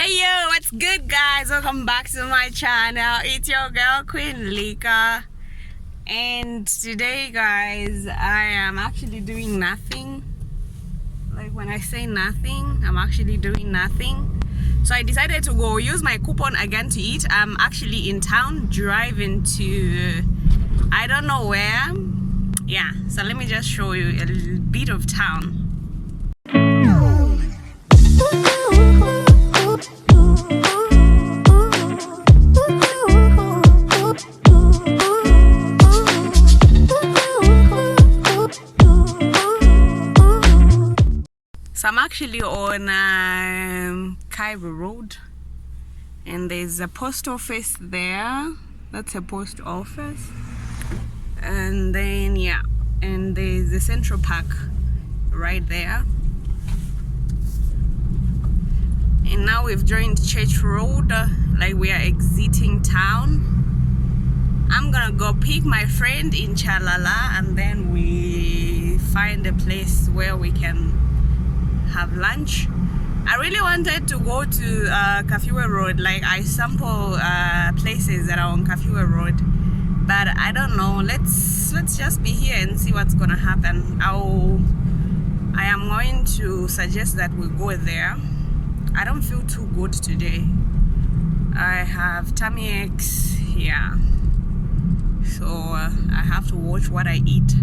Hey yo, what's good guys? Welcome back to my channel. It's your girl Queen Lika. And today guys, I am actually doing nothing. Like when I say nothing, I'm actually doing nothing. So I decided to go use my coupon again to eat. I'm actually in town driving to I don't know where. Yeah, so let me just show you a little bit of town. So I'm actually on Cairo Road, and there's a post office there. That's a post office, and then yeah, and there's the Central Park right there. And now we've joined Church Road, like we are exiting town. I'm gonna go pick my friend in Chalala, and then we find a place where we can have lunch. I really wanted to go to Kafue Road. Like I sample places that are on Kafue Road, but I don't know. Let's just be here and see what's gonna happen. I am going to suggest that we go there. I don't feel too good today. I have tummy aches here, so I have to watch what I eat.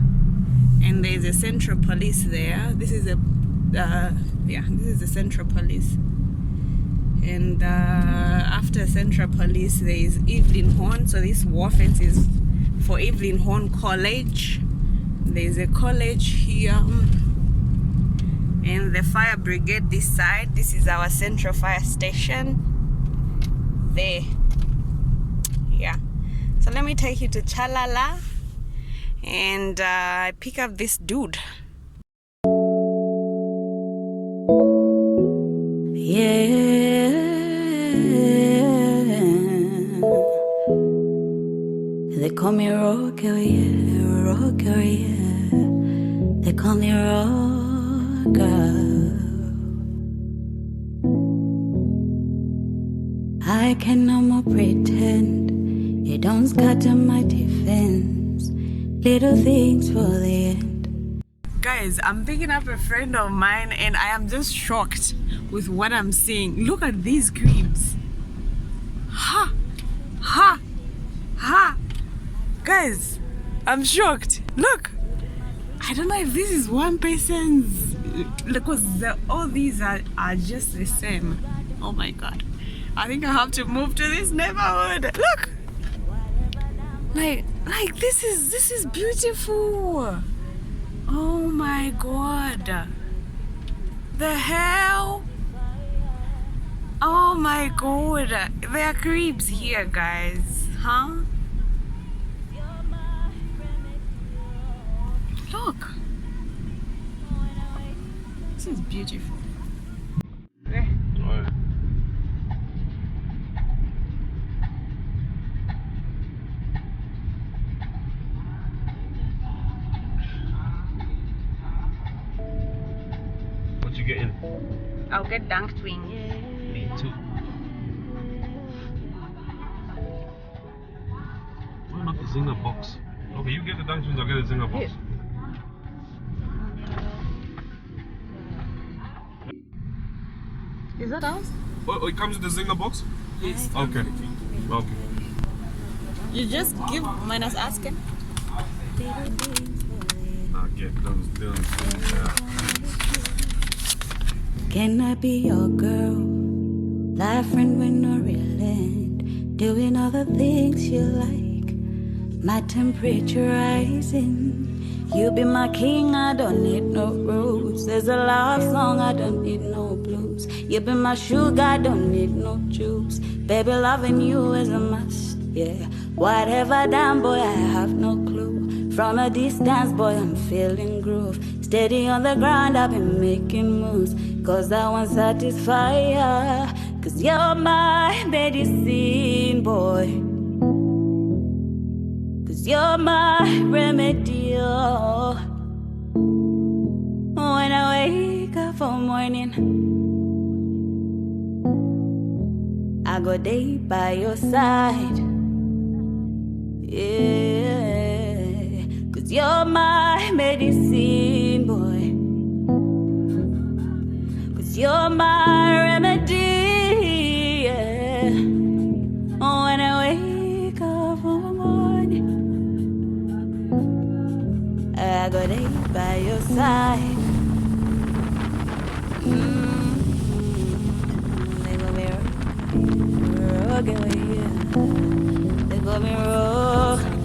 And there's a Central Police there. This is a this is the Central Police, and after Central Police there is Evelyn Horn. So this war fence is for Evelyn Horn College. There's a college here, and the fire brigade this side. This is our central fire station there. Yeah, so let me take you to Chalala and pick up this dude. Yeah, they call me Rocker, yeah, Rocker, yeah. They call me Rocker. I can no more pretend. You don't scatter my defense. Little things for the end. Guys, I'm picking up a friend of mine and I am just shocked with what I'm seeing. Look at these cribs. Ha! Ha! Ha! Guys, I'm shocked. Look! I don't know if this is one person's, because all these are just the same. Oh my god. I think I have to move to this neighborhood. Look! Like this is beautiful. Oh my god. The hell? Oh my god. There are cribs here, guys. Huh? Look. This is beautiful. Yeah. What you getting? I'll get dunked wing. Me too. Why not the Zinger box? Okay, you get the Dunk Twins, I'll get the Zinger box. Yeah. Is that ours? Oh, it comes with the Zinger box? Yes. Okay. Okay. You just give minus asking. I'll get those done. Can I be your girl? That friend with no real end. Doing all the things you like. My temperature rising. You be my king, I don't need no rules. There's a love song, I don't need no blues. You be my sugar, I don't need no juice. Baby, loving you is a must, yeah. Whatever, damn boy, I have no clue. From a distance, boy, I'm feeling groove. Steady on the ground, I've been making moves. Cause I want satisfy ya. Cause you're my medicine, boy. Cause you're my remedy, oh. When I wake up for morning, I go day by your side. Yeah, 'cause you're my medicine, boy. 'Cause you're my remedy, yeah. When I wake up in the morning, I go day by your side. They got me rocking with you. They got me rocking.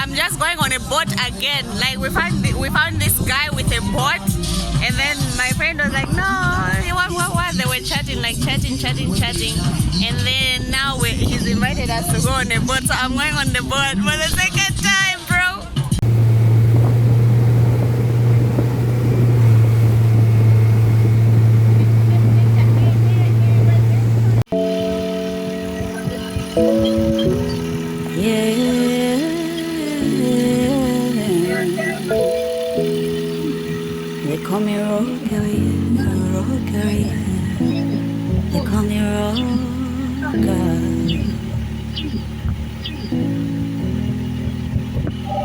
I'm just going on a boat again. Like we found this guy with a boat, and then my friend was like, no, what? They were chatting, chatting, and then now he's invited us to go on a boat. So I'm going on the boat for the second time, bro. They call me Rocker, yeah. They call me Rocker.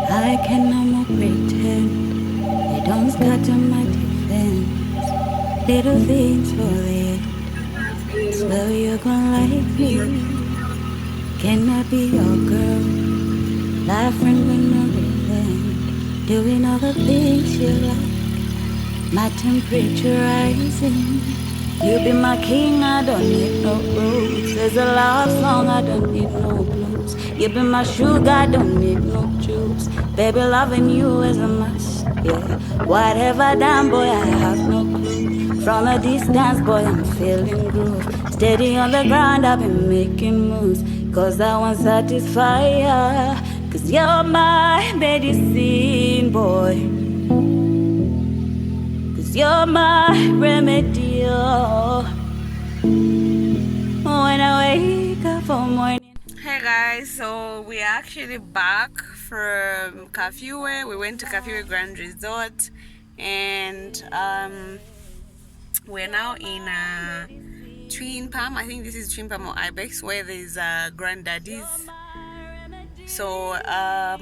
I can no more pretend. They don't scatter my defense. Little things for it. So you're gonna like me. Can I be your girl? Life friend with no relent. Doing all the things you like. my temperature rising. You be my king, I don't need no rules. There's a love song, I don't need no blues. You be my sugar, I don't need no juice. Baby, loving you is a must, yeah. Whatever done, boy, I have no clue. From a distance, boy, I'm feeling groove. Steady on the ground, I've been making moves. Cause I want satisfy. Cause you're my medicine, boy. You're my remedy, oh. When I wake up for morning. Hey guys, so we're actually back from Kafue. We went to Kafue Grand Resort, and we're now in Twin Palm. I think this is Twin Palm or Ibex, where there's Granddaddy's. So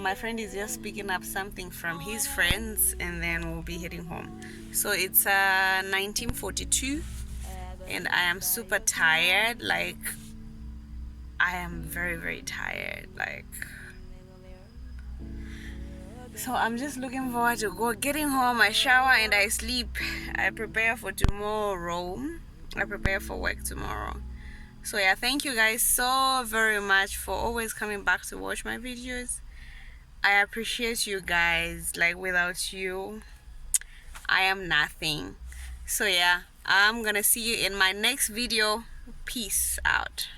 my friend is just picking up something from his friends, and then we'll be heading home. So it's 1942, and I am super tired. Like, I am very, very tired. Like, so I'm just looking forward to getting home. I shower and I sleep. I prepare for tomorrow. I prepare for work tomorrow. So yeah, thank you guys so very much for always coming back to watch my videos. I appreciate you guys. Like, without you, I am nothing. So yeah, I'm gonna see you in my next video. Peace out.